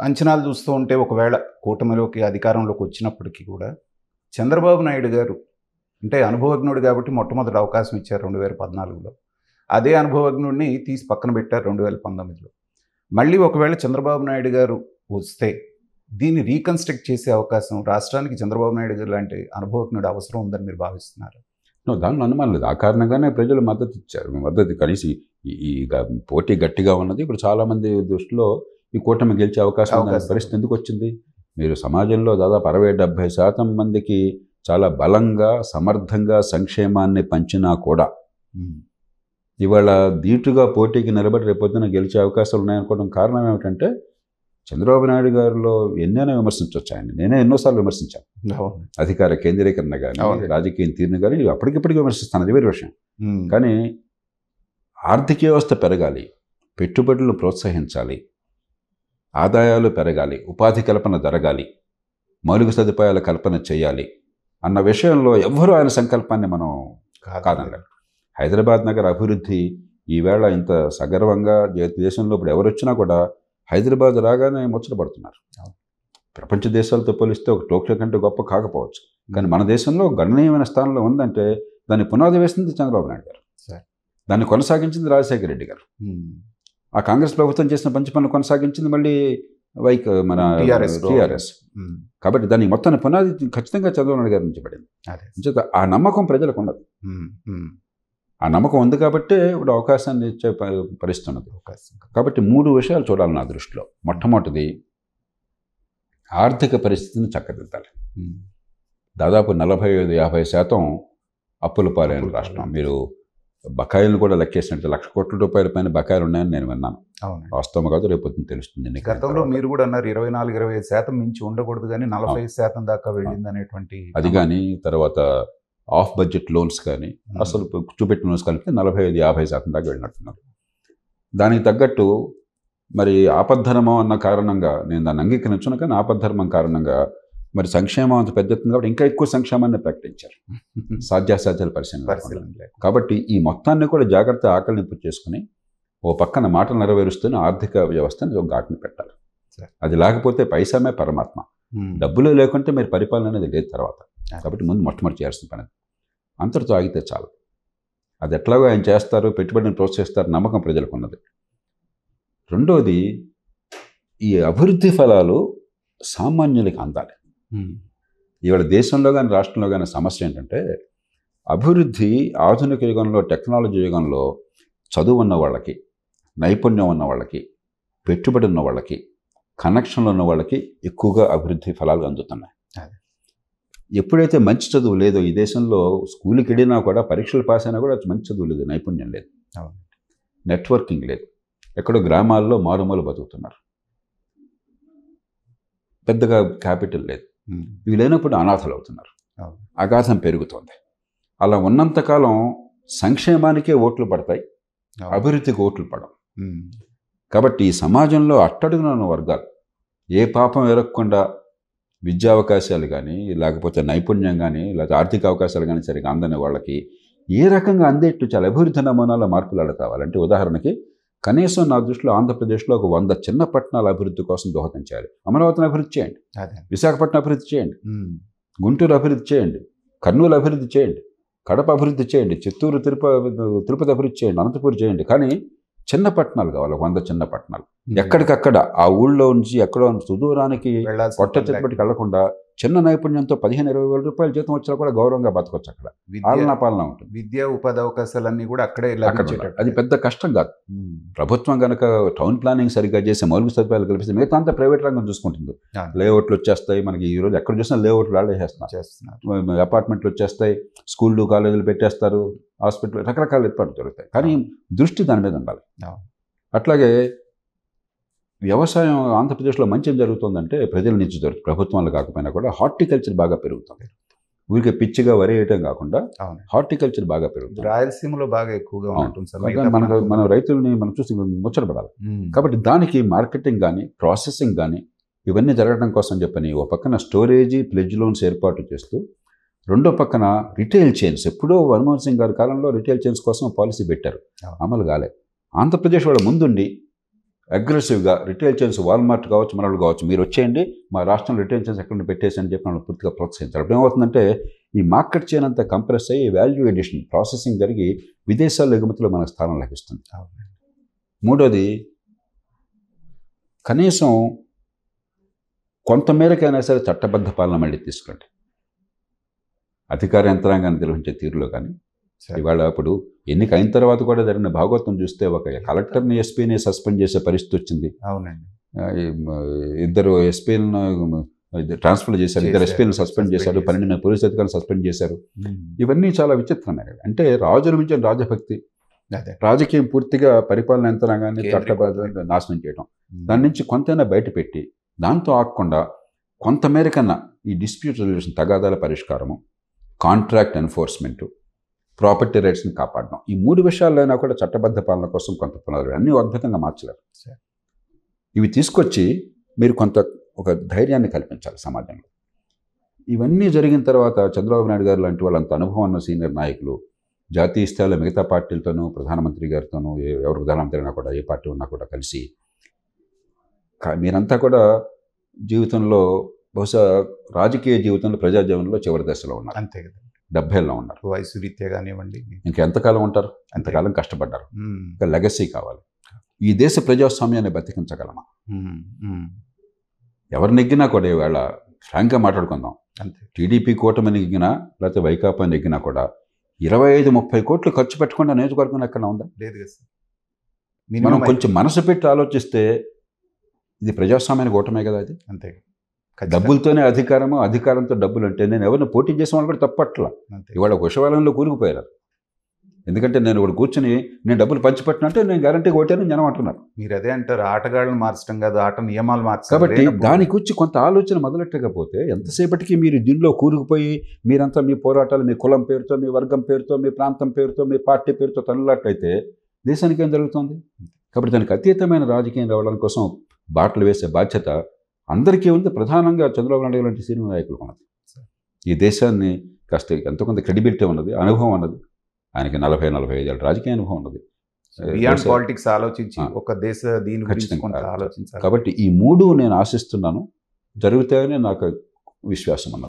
అంచనాలు చూస్తూ ఉంటే ఒకవేళ కూటమిలోకి అధికారంలోకి వచ్చినప్పటికీ కూడా చంద్రబాబు నాయుడు గారు అంటే అనుభవజ్ఞుడు కాబట్టి మొట్టమొదటి అవకాశం ఇచ్చారు 2014లో. అదే అనుభవజ్ఞుడిని తీసి పక్కన పెట్టారు 2019లో. మళ్ళీ ఒకవేళ చంద్రబాబు నాయుడు గారు వస్తే దీన్ని రీకన్స్ట్రక్ట్ చేసే అవకాశం రాష్ట్రానికి చంద్రబాబు నాయుడు గారు లాంటి అనుభవజ్ఞుడు అవసరం ఉందని మీరు భావిస్తున్నారు? దానిలో అనుమానం లేదు. ఆ కారణంగానే ప్రజలు మద్దతు ఇచ్చారు. మద్దతు కలిసి ఈ పోటీ గట్టిగా ఉన్నది. ఇప్పుడు చాలామంది దృష్టిలో ఈ కూటమి గెలిచే అవకాశం ఉందనే పరిస్థితి ఎందుకు వచ్చింది? మీరు సమాజంలో దాదాపు 60-70% మందికి చాలా బలంగా సమర్థంగా సంక్షేమాన్ని పంచినా కూడా ఇవాళ ధీటుగా పోటీకి నిలబడి రేపొద్దున గెలిచే అవకాశాలు ఉన్నాయనుకోవడం కారణం ఏమిటంటే చంద్రబాబు నాయుడు గారిలో ఎన్నైనా విమర్శించవచ్చు. ఆయన నేనే ఎన్నోసార్లు విమర్శించాను. అధికార కేంద్రీకరణ కానీ రాజకీయ తీరును కానీ అప్పటికిప్పటికి విమర్శిస్తాను, అది వేరే విషయం. కానీ ఆర్థిక వ్యవస్థ పెరగాలి, పెట్టుబడులు ప్రోత్సహించాలి, ఆదాయాలు పెరగాలి, ఉపాధి కల్పన జరగాలి, మౌలిక సదుపాయాల కల్పన చేయాలి అన్న విషయంలో ఎవ్వరూ ఆయన సంకల్పాన్ని మనం కాదన్నారు. హైదరాబాద్ నగర అభివృద్ధి ఈవేళ ఇంత సగర్వంగా దేశంలో ఇప్పుడు ఎవరు వచ్చినా కూడా హైదరాబాద్ రాగానే ముచ్చటపడుతున్నారు. ప్రపంచ దేశాలతో పోలిస్తే ఒక టోక్యో కంటే గొప్ప కాకపోవచ్చు, కానీ మన దేశంలో గణనీయమైన స్థానంలో ఉందంటే దాన్ని పునాది వేసింది చంద్రబాబు నాయుడు గారు, దాన్ని కొనసాగించింది రాజశేఖర రెడ్డి గారు. ఆ కాంగ్రెస్ ప్రభుత్వం చేసిన మంచి పనులు కొనసాగించింది మళ్ళీ మన టీఆర్ఎస్. కాబట్టి దానికి మొత్తాన్ని పునాది ఖచ్చితంగా చంద్రబాబు నాయుడు గారి నుంచి పడింది. ఆ నమ్మకం ప్రజలకు ఉన్నది. ఆ నమ్మకం ఉంది కాబట్టే ఇప్పుడు అవకాశాన్ని ఇచ్చే పరిస్థితి ఉన్నది. కాబట్టి 3 విషయాలు చూడాలి నా దృష్టిలో. మొట్టమొదటిది ఆర్థిక పరిస్థితిని చక్కదిద్దాలి. దాదాపు 45-50% అప్పుల పాలైన రాష్ట్రం. మీరు బకాయిలను కూడా లెక్కేసినట్టు 1,00,000 కోట్ల రూపాయల పైన బకాయిలు ఉన్నాయని నేను విన్నాను. వాస్తవం కాదు, రేపు తెలుస్తుంది. గతంలో మీరు కూడా అన్నారు 24-25% మించి ఉండకూడదు, కానీ 45% దాకా వెళ్ళింది అనేటువంటి. అది కానీ తర్వాత ఆఫ్ బడ్జెట్ లోన్స్ కానీ అసలు చూపెట్టిన లోన్స్ కలిపితే 45-50% దాకా వెళ్ళినట్టున్నారు. దానికి తగ్గట్టు మరి ఆపద్ధర్మం అన్న కారణంగా నేను దాన్ని అంగీకరించును, కానీ ఆపద్ధర్మం కారణంగా మరి సంక్షేమం అంత పెద్ద ఎత్తున కాబట్టి ఇంకా ఎక్కువ సంక్షేమాన్ని ప్రకటించారు, సాధ్యాసాధ్యాల పరిశీలన. కాబట్టి ఈ మొత్తాన్ని కూడా జాగ్రత్త ఆకలింపు చేసుకుని ఓ పక్కన మాటలు నెరవేరుస్తూనే ఆర్థిక వ్యవస్థని ఒక ఘాటుని పెట్టాలి. అది లేకపోతే పైసామే పరమాత్మ. డబ్బులు లేకుంటే మీరు పరిపాలన అనేది లేదు తర్వాత. కాబట్టి ముందు మొట్టమొదటి చేయాల్సిన పని అంతటితో ఆగితే చాలు. అది ఎట్లాగో ఆయన చేస్తారు, పెట్టుబడిని ప్రోత్సహిస్తారు, నమ్మకం ప్రజలకు ఉన్నది. రెండోది ఈ అభివృద్ధి ఫలాలు సామాన్యులకి అందాలి. ఇవాళ దేశంలో కానీ రాష్ట్రంలో కానీ సమస్య ఏంటంటే అభివృద్ధి ఆధునిక యుగంలో టెక్నాలజీ యుగంలో చదువు ఉన్న వాళ్ళకి, నైపుణ్యం ఉన్న వాళ్ళకి, పెట్టుబడి ఉన్న వాళ్ళకి, కనెక్షన్లు ఉన్న వాళ్ళకి ఎక్కువగా అభివృద్ధి ఫలాలు అందుతున్నాయి. ఎప్పుడైతే మంచి చదువు లేదో ఈ దేశంలో స్కూల్కి వెళ్ళినా కూడా పరీక్షలు పాస్ అయినా కూడా మంచి చదువు లేదు, నైపుణ్యం లేదు, నెట్వర్కింగ్ లేదు, ఎక్కడో గ్రామాల్లో మారుమూల బతుకుతున్నారు, పెద్దగా క్యాపిటల్ లేదు. ఇవి లేనప్పుడు అనాథలు అవుతున్నారు, అగాధం పెరుగుతోంది. అలా ఉన్నంతకాలం సంక్షేమానికే ఓట్లు పడతాయి, అభివృద్ధికి ఓట్లు పడవు. కాబట్టి ఈ సమాజంలో అట్టడుగున ఉన్న వర్గాలు ఏ పాపం ఎరగకుండా విద్యా అవకాశాలు కానీ లేకపోతే నైపుణ్యం కానీ లేకపోతే ఆర్థిక అవకాశాలు కానీ సరిగా అందని వాళ్ళకి ఏ రకంగా అందేట్టు చాలా అభివృద్ధి నమూనాల మార్పులు కావాలంటే ఉదాహరణకి కనీసం నా దృష్టిలో ఆంధ్రప్రదేశ్లో ఒక 100 చిన్న పట్టణాల అభివృద్ధి కోసం దోహదం చేయాలి. అమరావతిని అభివృద్ధి చేయండి, విశాఖపట్నం అభివృద్ధి చేయండి, గుంటూరు అభివృద్ధి చేయండి, కర్నూలు అభివృద్ధి చేయండి, కడప అభివృద్ధి చేయండి, చిత్తూరు తిరుపతి అభివృద్ధి చేయండి, అనంతపూర్ చేయండి. కానీ చిన్న పట్టణాలు కావాలి, 100 చిన్న పట్టణాలు. ఎక్కడికక్కడ ఆ ఊళ్ళో నుంచి ఎక్కడో సుదూరానికి పొట్ట చెట్టుబడికి వెళ్లకుండా చిన్న నైపుణ్యంతో 15-20 వేల రూపాయల జీతం వచ్చినా కూడా గౌరవంగా బతకొచ్చు. అక్కడ పాలన ఉంటుంది, విద్యా ఉపాధి అవకాశాలన్నీ కూడా అక్కడే. అది పెద్ద కష్టం కాదు. ప్రభుత్వం కనుక టౌన్ ప్లానింగ్ సరిగ్గా చేసి మౌలిక సదుపాయాలు కల్పిస్తే మిగతా అంతా ప్రైవేట్ రంగం చూసుకుంటుంది. లేఅవుట్లు వచ్చేస్తాయి, మనకి ఈ రోజు ఎక్కడ చూసినా లేఅవుట్లు వాళ్ళే చేస్తున్నారు, అపార్ట్మెంట్లు వచ్చేస్తాయి, స్కూళ్ళు కాలేజీలు పెట్టేస్తారు, హాస్పిటల్, రకరకాల ఏర్పాట్లు జరుగుతాయి. కానీ దృష్టి దాని మీద ఉండాలి. అట్లాగే వ్యవసాయం ఆంధ్రప్రదేశ్లో మంచి ఏం జరుగుతుందంటే ప్రజల నుంచి జరుగుతుంది, ప్రభుత్వాలు కాకపోయినా కూడా హార్టికల్చర్ బాగా పెరుగుతుంది. ఊరికే పిచ్చిగా వరి వేయటం కాకుండా హార్టికల్చర్ బాగా పెరుగుతుంది. రాయలసీమలో బాగా ఎక్కువగా ఉంటుంది. మన రైతుల్ని మనం చూసి ముచ్చటపడాలి. కాబట్టి దానికి మార్కెటింగ్ కానీ ప్రాసెసింగ్ కానీ ఇవన్నీ జరగడం కోసం చెప్పని ఓ పక్కన స్టోరేజీ ప్లెడ్జ్ లోన్స్ ఏర్పాటు చేస్తూ, రెండో పక్కన రిటైల్ చైన్స్. ఎప్పుడో మన్మోహన్ సింగ్ గారి కాలంలో రిటైల్ చైన్స్ కోసం పాలసీ పెట్టారు, అమలు కాలే. ఆంధ్రప్రదేశ్ వాళ్ళ ముందుండి అగ్రెసివ్గా రిటైల్ చైన్స్ వాల్మార్ట్ కావచ్చు, మనలు కావచ్చు, మీరు వచ్చేయండి మా రాష్ట్రంలో రిటైల్ చైన్స్ ఎక్కడ పెట్టేసి అని చెప్పి మనం పూర్తిగా ప్రోత్సహించాలి. అప్పుడు ఏమవుతుందంటే ఈ మార్కెట్ చైన్ అంతా కంప్రెస్ అయ్యి వాల్యూ ఎడిషన్ ప్రాసెసింగ్ జరిగి విదేశాల్లో ఎగుమతిలో మనకు స్థానం లభిస్తుంది. మూడోది, కనీసం కొంతమేరకైనా సరే చట్టబద్ధ పాలన మళ్ళీ తీసుకురండి. అధికార యంత్రాంగాన్ని నిర్వహించే తీరులో కానీ ఇవాళ ఇప్పుడు ఎన్నిక అయిన తర్వాత కూడా జరిగిన భాగవతం చూస్తే ఒక కలెక్టర్ని ఎస్పీని సస్పెండ్ చేసే పరిస్థితి వచ్చింది. అవునండి. ఇద్దరు ఎస్పీలను ట్రాన్స్ఫర్ చేశారు, ఇద్దరు ఎస్పీలను సస్పెండ్ చేశారు, 12 పోలీసు అధికారులను సస్పెండ్ చేశారు. ఇవన్నీ చాలా విచిత్రమైనవి. అంటే రాజుల మించిన రాజభక్తి, రాజకీయం పూర్తిగా పరిపాలన యంత్రాంగాన్ని చట్టబద్ధ నాశనం చేయడం, దాని నుంచి కొంతైనా బయటపెట్టి దాంతో ఆగకుండా కొంతమేరకన్నా ఈ డిస్ప్యూట్ రెజల్యూషన్ తగాదాల పరిష్కారము, కాంట్రాక్ట్ ఎన్ఫోర్స్మెంటు, ప్రాపర్టీ రైట్స్ని కాపాడడం, ఈ 3 విషయాల్లోనైనా కూడా చట్టబద్ధ పాలన కోసం కొంత పునరు అన్నీ అద్భుతంగా మార్చలేరు. ఇవి తీసుకొచ్చి మీరు కొంత ఒక ధైర్యాన్ని కల్పించాలి సమాజంలో. ఇవన్నీ జరిగిన తర్వాత చంద్రబాబు నాయుడు గారు లాంటి వాళ్ళంత అనుభవం ఉన్న సీనియర్ నాయకులు జాతీయ స్థాయిలో మిగతా పార్టీలతోనూ, ప్రధానమంత్రి గారితోనూ, ఎవరు ప్రధానమంత్రి అయినా కూడా, ఏ పార్టీ ఉన్నా కూడా కలిసి మీరంతా కూడా జీవితంలో బహుశా రాజకీయ జీవితంలో, ప్రజా జీవనంలో చివరి దశలో ఉన్నారు. అంతే కదా, 70 ఉన్నారు. వయసు రీత్యా కానివ్వండి, ఇంకెంతకాలం ఉంటారు? అంతకాలం కష్టపడ్డారు. ఇంకా లెగసీ కావాలి. ఈ దేశ ప్రజాస్వామ్యాన్ని బతికించగలమా? ఎవరు నెగ్గినా కూడా ఈవేళ ఫ్రాంక్గా మాట్లాడుకుందాం, అంతే. టీడీపీ కూటమి నెగ్గినా లేకపోతే వైకాపా నెగ్గినా కూడా 25-30 కోట్లు ఖర్చు పెట్టకుండా నియోజకవర్గం ఎక్కడ ఉందా? లేదు కదా సార్. మనం కొంచెం మనసు పెట్టి ఆలోచిస్తే ఇది ప్రజాస్వామ్యానికి ఓటమే కదా. అది అంతే. డబ్బులతోనే అధికారము, అధికారంతో డబ్బులు అంటే నేను ఎవరిని పోటీ చేసిన వాళ్ళు కూడా తప్పట్లా. ఇవాళ కుశవాలంలో కూరుకుపోయారు. ఎందుకంటే నేను ఇప్పుడు కూర్చుని నేను డబ్బులు పంచిపెట్టినంటే నేను గ్యారంటీగా ఓటాను జనం అంటున్నారు. మీరు అదే అంటారు, ఆటగాళ్ళని మార్చడం కాదు, ఆట నియమాలు మార్చడం. కాబట్టి దాని గురించి కొంత ఆలోచన మొదలెట్టకపోతే ఎంతసేపటికి మీరు దీనిలో కూరుకుపోయి మీరంతా మీ పోరాటాలు మీ కులం పేరుతో, మీ వర్గం పేరుతో, మీ ప్రాంతం పేరుతో, మీ పార్టీ పేరుతో తనలాట్లయితే దేశానికి ఏం జరుగుతుంది? కాబట్టి దానికి అతీతమైన రాజకీయం రావడం కోసం బాటలు వేసే బాధ్యత అందరికీ ఉంది. ప్రధానంగా చంద్రబాబు నాయుడు లాంటి సీనియర్ నాయకులు ఉన్నది. ఈ దేశాన్ని కాస్త ఎంతో కొంత క్రెడిబిలిటీ ఉన్నది, అనుభవం ఉన్నది. ఆయనకి 40-45 ఏళ్ళ రాజకీయ అనుభవం ఉన్నది. బియాండ్ పాలిటిక్స్ ఆలోచించి ఒక దేశ దీని గురించి కొంత ఆలోచించాలి. కాబట్టి ఈ 3 నేను ఆశిస్తున్నాను, జరుగుతాయని నాకు విశ్వాసం ఉన్నది.